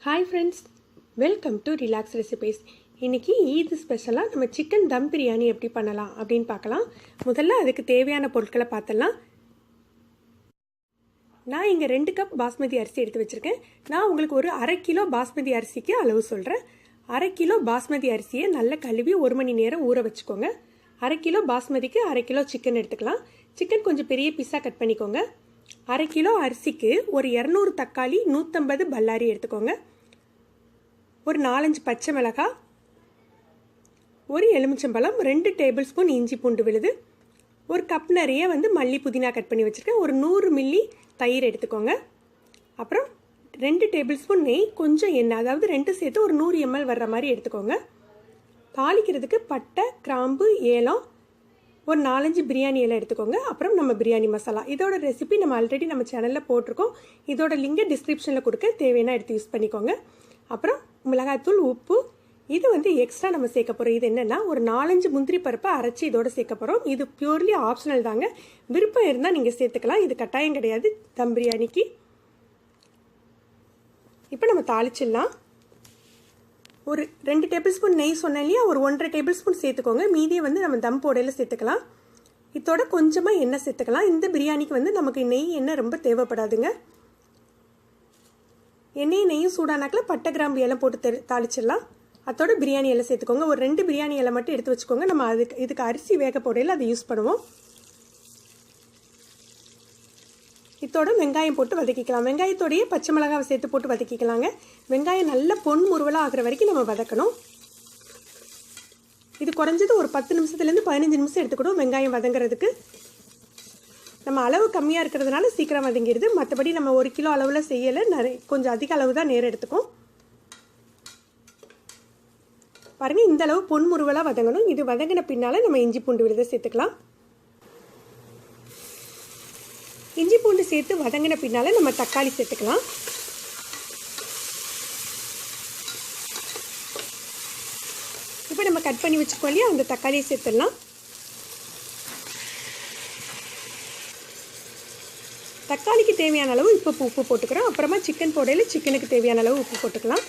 Hi friends, welcome to relax recipes. இன்றைக்கி ஈத் ஸ்பெஷலாக நம்ம சிக்கன் தம் பிரியாணி எப்படி பண்ணலாம் அப்படின்னு பார்க்கலாம். முதல்ல அதுக்கு தேவையான பொருட்களை பார்த்துடலாம். நான் இங்கே 2 கப் பாஸ்மதி அரிசி எடுத்து வச்சுருக்கேன். நான் உங்களுக்கு ஒரு 1/2 கிலோ பாஸ்மதி அரிசிக்கு அளவு சொல்கிறேன். 1/2 கிலோ பாஸ்மதி அரிசியை நல்லா கழுவி 1 மணி நேரம் ஊற வச்சுக்கோங்க. 1/2 கிலோ பாஸ்மதிக்கு 1/2 கிலோ சிக்கன் எடுத்துக்கலாம். சிக்கன் கொஞ்சம் பெரிய பீஸாக கட் பண்ணிக்கோங்க. 1/2 கிலோ அரிசிக்கு ஒரு 200 தக்காளி, 150 பல்லாரி எடுத்துக்கோங்க. ஒரு 4-5 பச்சை மிளகாய், ஒரு எலுமிச்சம்பழம், 2 டேபிள் ஸ்பூன் இஞ்சி பூண்டு விழுது, ஒரு கப் நிறைய மல்லி புதினா கட் பண்ணி வச்சுருக்கேன். ஒரு 100 மில்லி தயிர் எடுத்துக்கோங்க. அப்புறம் 2 டேபிள் ஸ்பூன் நெய், கொஞ்சம் எண்ணெய், அதாவது 2 சேர்த்து ஒரு 100 ml வர்ற மாதிரி எடுத்துக்கோங்க. தாளிக்கிறதுக்கு பட்டை, கிராம்பு, ஏலம், ஒரு 4-5 பிரியாணி இலை எடுத்துக்கோங்க. அப்புறம் நம்ம பிரியாணி மசாலா, இதோட ரெசிபி நம்ம ஆல்ரெடி நம்ம சேனலில் போட்டிருக்கோம். இதோட லிங்கை டிஸ்கிரிப்ஷனில் கொடுக்க, தேவையான எடுத்து யூஸ் பண்ணிக்கோங்க. அப்புறம் மிளகாய்த்தூள், உப்பு. இது எக்ஸ்ட்ரா நம்ம சேர்க்க போகிறோம். இது என்னென்னா, ஒரு 4-5 முந்திரி பருப்பை அரைச்சி இதோட சேர்க்க போகிறோம். இது பியூர்லி ஆப்ஷனல் தாங்க. விருப்பம் இருந்தால் நீங்கள் சேர்த்துக்கலாம். இது கட்டாயம் கிடையாது தம் பிரியாணிக்கு. இப்போ நம்ம தாளிச்சிடலாம். ஒரு 2 டேபிள் ஸ்பூன் நெய் சொன்னேன் இல்லையா, ஒரு 1.5 டேபிள் ஸ்பூன் சேர்த்துக்கோங்க. மீதியை நம்ம தம் போடையில் சேர்த்துக்கலாம். இதோட கொஞ்சமாக எண்ணெய் சேர்த்துக்கலாம். இந்த பிரியாணிக்கு நமக்கு நெய் எண்ணெய் ரொம்ப தேவைப்படாதுங்க. எண்ணெயும் நெய்யும் சூடானாக்கில் பட்டை, கிராம்பு எல்லாம் போட்டு தாளிச்சிடலாம். அதோட பிரியாணி எல்லாம் சேர்த்துக்கோங்க. ஒரு 2 பிரியாணி எல்லாம் மட்டும் எடுத்து வச்சுக்கோங்க. நம்ம இதுக்கு அரிசி வேக போடையில் அதை யூஸ் பண்ணுவோம். இதோட வெங்காயம் போட்டு வதக்கிக்கலாம். வெங்காயத்தோடையே பச்சை மிளகாவை சேர்த்து போட்டு வதக்கிக்கலாங்க. வெங்காயம் நல்ல பொன் முறுவலாக ஆகிற வரைக்கும் நம்ம வதக்கணும். இது குறைஞ்சது ஒரு 10 நிமிஷத்துலேருந்து 15 நிமிஷம் எடுத்துக்கணும் வெங்காயம் வதங்கிறதுக்கு. நம்ம அளவு கம்மியாக இருக்கிறதுனால சீக்கிரம் வதங்கிடுது. மற்றபடி நம்ம 1 கிலோ அளவில் செய்யலை, கொஞ்சம் அதிக அளவு தான் நேரம் எடுத்துக்கும். பாருங்கள், இந்த அளவு பொன் முறுவலாக வதங்கணும். இது வதங்கின பின்னால் நம்ம இஞ்சி பூண்டு விழுதை சேர்த்துக்கலாம். இஞ்சி பூண்டு சேர்த்து வதங்கின பின்னால் நம்ம தக்காளி சேர்த்துக்கலாம். இப்போ நம்ம கட் பண்ணி வச்சுக்கோம் இல்லையா, அந்த தக்காளியை சேர்த்துடலாம். தக்காளிக்கு தேவையான அளவு இப்போ உப்பு போட்டுக்கிறோம். அப்புறமா சிக்கன் போடையில் சிக்கனுக்கு தேவையான அளவு உப்பு போட்டுக்கலாம்.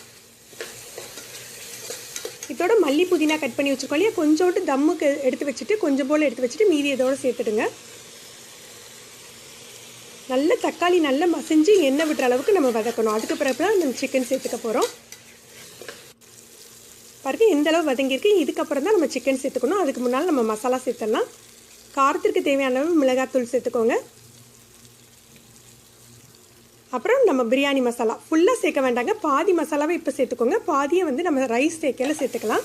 இதோட மல்லி புதினா கட் பண்ணி வச்சுக்கோம் இல்லையா, கொஞ்சோண்டு தம்முக்கு எடுத்து வச்சுட்டு, கொஞ்சம் போல் எடுத்து வச்சுட்டு மீதி இதோடு சேர்த்துடுங்க. நல்ல தக்காளி நல்லா மசிஞ்சு எண்ணெய் விடுற அளவுக்கு நம்ம வதக்கணும். அதுக்கு பிறகு தான் நம்ம சிக்கன் சேர்த்துக்க போகிறோம். பாருங்கள், எந்த அளவு வதங்கியிருக்கு. இதுக்கப்புறம் தான் நம்ம சிக்கன் சேர்த்துக்கணும். அதுக்கு முன்னால் நம்ம மசாலா சேர்த்துடலாம். காரத்திற்கு தேவையான அளவு மிளகாத்தூள் சேர்த்துக்கோங்க. அப்புறம் நம்ம பிரியாணி மசாலா ஃபுல்லாக சேர்க்க வேண்டாங்க, பாதி மசாலாவை இப்போ சேர்த்துக்கோங்க. பாதியை நம்ம ரைஸ் சேர்க்கையில சேர்த்துக்கலாம்.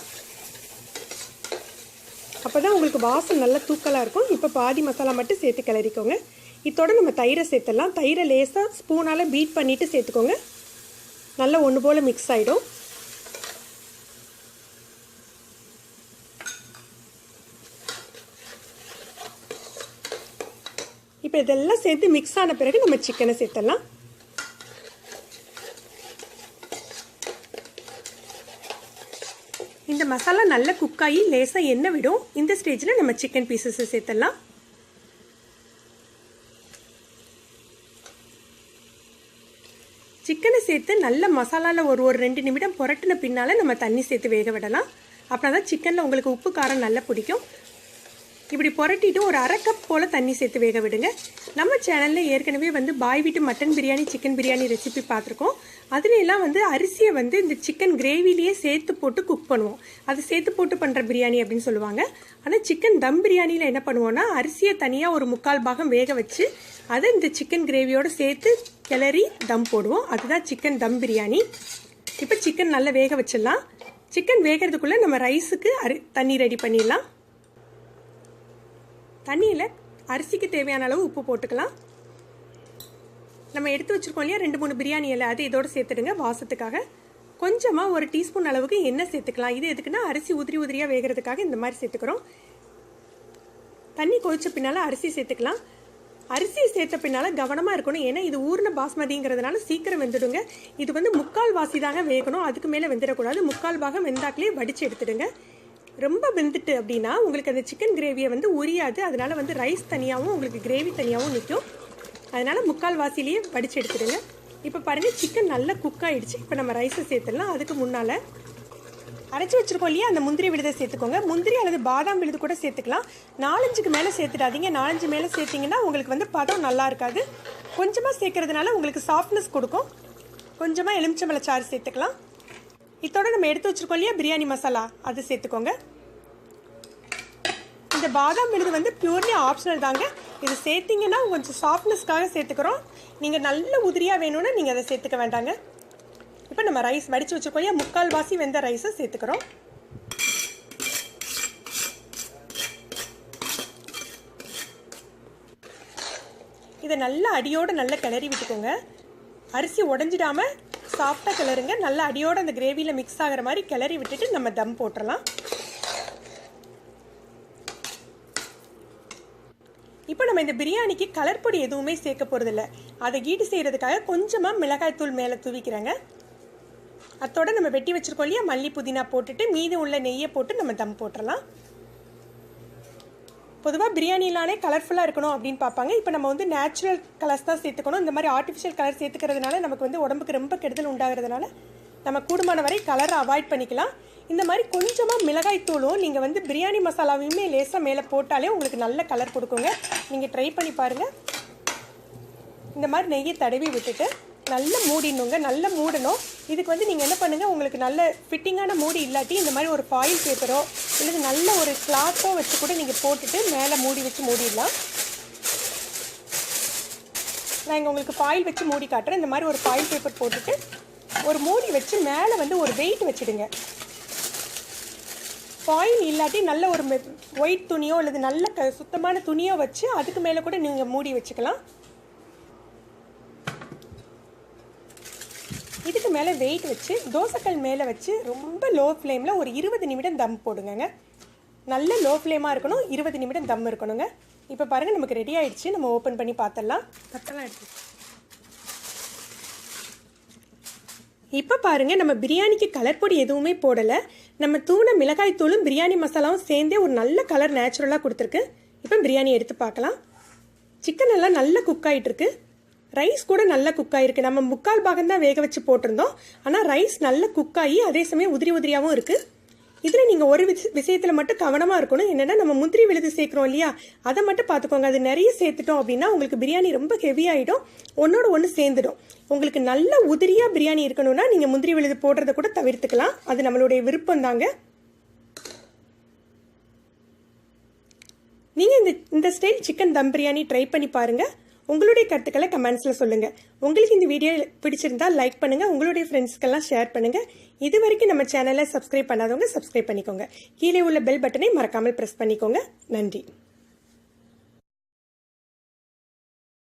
அப்போ தான் உங்களுக்கு வாசம் நல்லா தூக்கலாக இருக்கும். இப்போ பாதி மசாலா மட்டும் சேர்த்து கிளறிக்கோங்க. இதோட நம்ம தயிரை சேர்த்துடலாம். தயிரை லேசாக ஸ்பூனால் பீட் பண்ணிவிட்டு சேர்த்துக்கோங்க. நல்லா ஒன்று போல் மிக்ஸ் ஆகிடும். இப்போ இதெல்லாம் சேர்த்து மிக்ஸ் ஆன பிறகு நம்ம சிக்கனை சேர்த்துடலாம். இந்த மசாலா நல்லா குக்காகி லேசாக எண்ணெய் விடும். இந்த ஸ்டேஜில் நம்ம சிக்கன் பீசஸை சேர்த்துடலாம். சிக்கனை சேர்த்து நல்ல மசாலாவில் ஒரு 2 நிமிடம் புரட்டின பின்னால் நம்ம தண்ணி சேர்த்து வேக விடலாம். அப்படின்னா தான் சிக்கனில் உங்களுக்கு உப்பு காரம் நல்லா பிடிக்கும். இப்படி புரட்டிட்டு ஒரு 1/2 கப் போல் தண்ணி சேர்த்து வேக விடுங்க. நம்ம சேனலில் ஏற்கனவே பாய் வீட்டு mutton biryani, chicken biryani recipe பார்த்துருக்கோம். அதுலெல்லாம் அரிசியை இந்த சிக்கன் கிரேவிலேயே சேர்த்து போட்டு குக் பண்ணுவோம். அது சேர்த்து போட்டு பண்ணுற பிரியாணி அப்படின்னு சொல்லுவாங்க. ஆனால் சிக்கன் தம் பிரியாணியில் என்ன பண்ணுவோன்னா, அரிசியை தனியாக ஒரு 3/4 பாகம் வேக வச்சு அதை இந்த சிக்கன் கிரேவியோடு சேர்த்து கிளறி தம் போடுவோம். அதுதான் சிக்கன் தம் பிரியாணி. இப்போ சிக்கன் நல்லா வேக வச்சிடலாம். சிக்கன் வேகிறதுக்குள்ளே நம்ம ரைஸுக்கு தண்ணி ரெடி பண்ணிடலாம். தண்ணியில் அரிசிக்கு தேவையான அளவு உப்பு போட்டுக்கலாம். நம்ம எடுத்து வச்சுருக்கோம் இல்லையா 2-3 பிரியாணி இலை, அது இதோடு சேர்த்துடுங்க வாசத்துக்காக. கொஞ்சமாக ஒரு டீஸ்பூன் அளவுக்கு எண்ணெய் சேர்த்துக்கலாம். இது எதுக்குன்னா, அரிசி உதிரியாக வேகிறதுக்காக இந்த மாதிரி சேர்த்துக்கிறோம். தண்ணி கொதிச்ச பின்னால் அரிசி சேர்த்துக்கலாம். அரிசியை சேர்த்த பின்னால் கவனமாக இருக்கணும். ஏன்னா இது ஊர்ன பாஸ்மதிங்கிறதுனால சீக்கிரம் வெந்துடுங்க. இது 3/4 வாசி தாங்க வேகணும், அதுக்கு மேலே வெந்துடக்கூடாது. 3/4 பாகம் வெந்தாக்கிலே வடித்து எடுத்துடுங்க. ரொம்ப வெந்துட்டு அப்படின்னா உங்களுக்கு அந்த சிக்கன் கிரேவியை உரியாது. அதனால ரைஸ் தனியாகவும் உங்களுக்கு கிரேவி தனியாகவும் நிற்கும். அதனால் 3/4 வாசிலேயே வடித்து எடுத்துடுங்க. இப்போ பாருங்கள் சிக்கன் நல்லா குக் ஆகிடுச்சு. இப்போ நம்ம ரைஸை சேர்த்துடலாம். அதுக்கு முன்னால் அரைச்சி வச்சுருக்கோம் இல்லையா, அந்த முந்திரி விழுதை சேர்த்துக்கோங்க. முந்திரி அல்லது பாதாம் விழுது கூட சேர்த்துக்கலாம். 4-5க்கு மேலே சேர்த்துடாதீங்க. 4-5 மேலே சேர்த்திங்கன்னா உங்களுக்கு வந்து பதம் நல்லா இருக்காது. கொஞ்சமாக சேர்க்கறதுனால உங்களுக்கு சாஃப்ட்னஸ் கொடுக்கும். கொஞ்சமாக எலுமிச்சம்பழச்சாறு சேர்த்துக்கலாம். இதோட நம்ம எடுத்து வச்சுருக்கோம் இல்லையா பிரியாணி மசாலா, அது சேர்த்துக்கோங்க. இந்த பாதாம் விழுது வந்து பியூர்லி ஆப்ஷனல் தாங்க. இது சேர்த்திங்கன்னா கொஞ்சம் சாஃப்ட்னஸ்க்காக சேர்த்துக்கிறோம். நீங்கள் நல்ல உதிரியாக வேணும்னா நீங்கள் அதை சேர்த்துக்க வேண்டாங்க. இப்போ நம்ம ரைஸ் வடித்து வச்சுருக்கோம் இல்லையா, 3/4 வாசி வெந்த ரைஸை சேர்த்துக்கிறோம். இதை நல்லா அடியோடு நல்லா கிளறி விட்டுக்கோங்க. அரிசி உடஞ்சிடாமல் சாஃப்டாக கிளறுங்க. நல்லா அடியோடு அந்த கிரேவியில் மிக்ஸ் ஆகிற மாதிரி கிளறி விட்டுட்டு நம்ம தம் போட்டுடலாம். இப்போ நம்ம இந்த பிரியாணிக்கு கலர் பொடி எதுவுமே சேர்க்க போகிறதில்ல. அதை ஈடு செய்கிறதுக்காக கொஞ்சமாக மிளகாய்த்தூள் மேலே தூவிக்கிறாங்க. அதோட நம்ம வெட்டி வச்சுருக்கோம் இல்லையா மல்லி புதினா போட்டுட்டு மீதி உள்ள நெய்யை போட்டு நம்ம தம் போட்டுடலாம். பொதுவாக பிரியாணிலானே கலர்ஃபுல்லாக இருக்கணும் அப்படின்னு பார்ப்பாங்க. இப்போ நம்ம வந்து நேச்சுரல் கலர்ஸ் தான் சேர்த்துக்கணும். இந்த மாதிரி ஆர்டிஃபிஷியல் கலர் சேர்த்துக்கிறதுனால நமக்கு வந்து உடம்புக்கு ரொம்ப கெடுதல் உண்டாகிறதுனால நம்ம கூடுமான வரை கலரை அவாய்ட் பண்ணிக்கலாம். இந்த மாதிரி கொஞ்சமாக மிளகாய் தூளும் நீங்கள் வந்து பிரியாணி மசாலாவையுமே லேசாக மேலே போட்டாலே உங்களுக்கு நல்ல கலர் கொடுக்குங்க. நீங்கள் ட்ரை பண்ணி பாருங்கள். இந்த மாதிரி நெய்யை தடவி விட்டுட்டு நல்லா மூடிடணுங்க. நல்லா மூடணும். இதுக்கு வந்து நீங்கள் என்ன பண்ணுங்கள், உங்களுக்கு நல்ல ஃபிட்டிங்கான மூடி இல்லாட்டி இந்த மாதிரி ஒரு ஃபாயில் பேப்பரோ இல்லை நல்ல ஒரு கிளாத்தோ வச்சு கூட நீங்கள் போட்டுட்டு மேலே மூடி வச்சு மூடிடலாம். நான் இங்கே உங்களுக்கு ஃபாயில் வச்சு மூடி காட்டுறேன். இந்த மாதிரி ஒரு ஃபாயில் பேப்பர் போட்டுட்டு ஒரு மூடி வச்சு மேலே வந்து ஒரு வெயிட் வச்சுடுங்க. ஃபாயில் இல்லாட்டி நல்ல ஒரு ஒயிட் துணியோ அல்லது நல்ல சுத்தமான துணியோ வச்சு அதுக்கு மேலே கூட நீங்கள் மூடி வச்சுக்கலாம். இதுக்கு மேலே வெயிட் வச்சு தோசைக்கல் மேலே வச்சு ரொம்ப லோ ஃப்ளேமில் ஒரு 20 நிமிடம் தம் போடுங்க. நல்ல லோ ஃப்ளேமாக இருக்கணும். 20 நிமிடம் தம் இருக்கணுங்க. இப்போ பாருங்கள் நமக்கு ரெடி ஆகிடுச்சு. நம்ம ஓப்பன் பண்ணி பார்த்துடலாம். இப்போ பாருங்கள் நம்ம பிரியாணிக்கு கலர் பொடி எதுவுமே போடலை. நம்ம தூண மிளகாய் தூளும் பிரியாணி மசாலாவும் சேர்ந்தே ஒரு நல்ல கலர் நேச்சுரலாக கொடுத்துருக்கு. இப்போ பிரியாணி எடுத்து பார்க்கலாம். சிக்கன் எல்லாம் நல்லா குக் ஆகிட்டுருக்கு. ரைஸ் கூட நல்லா குக் ஆகிருக்கு. நம்ம 3/4 பாகம் தான் வேக வச்சு போட்டிருந்தோம். ஆனால் ரைஸ் நல்லா குக் ஆகி அதே சமயம் உதிரியாகவும் இருக்குது. இதில் நீங்கள் ஒரு விஷயத்தில் மட்டும் கவனமாக இருக்கணும். என்னென்னா நம்ம முந்திரி விழுது சேர்க்குறோம் இல்லையா, அதை மட்டும் பார்த்துக்கோங்க. அது நிறைய சேர்த்துட்டோம் அப்படின்னா உங்களுக்கு பிரியாணி ரொம்ப ஹெவியாகிடும், ஒன்றோட ஒன்று சேர்ந்துடும். உங்களுக்கு நல்ல உதிரியாக பிரியாணி இருக்கணும்னா நீங்கள் முந்திரி விழுது போடுறத கூட தவிர்த்துக்கலாம். அது நம்மளுடைய விருப்பம் தாங்க. நீங்கள் இந்த ஸ்டைல் சிக்கன் தம் பிரியாணி ட்ரை பண்ணி பாருங்கள். உங்களுடைய கருத்துக்களை கமெண்ட்ஸில் சொல்லுங்கள். உங்களுக்கு இந்த வீடியோ பிடிச்சிருந்தா லைக் பண்ணுங்கள். உங்களுடைய ஃப்ரெண்ட்ஸ்க்கெல்லாம் ஷேர் பண்ணுங்கள். இது வரைக்கும் நம்ம சேனலை சப்ஸ்கிரைப் பண்ணாதவங்க சப்ஸ்கிரைப் பண்ணிக்கோங்க. கீழே உள்ள பெல் பட்டனை மறக்காமல் ப்ரெஸ் பண்ணிக்கோங்க. நன்றி.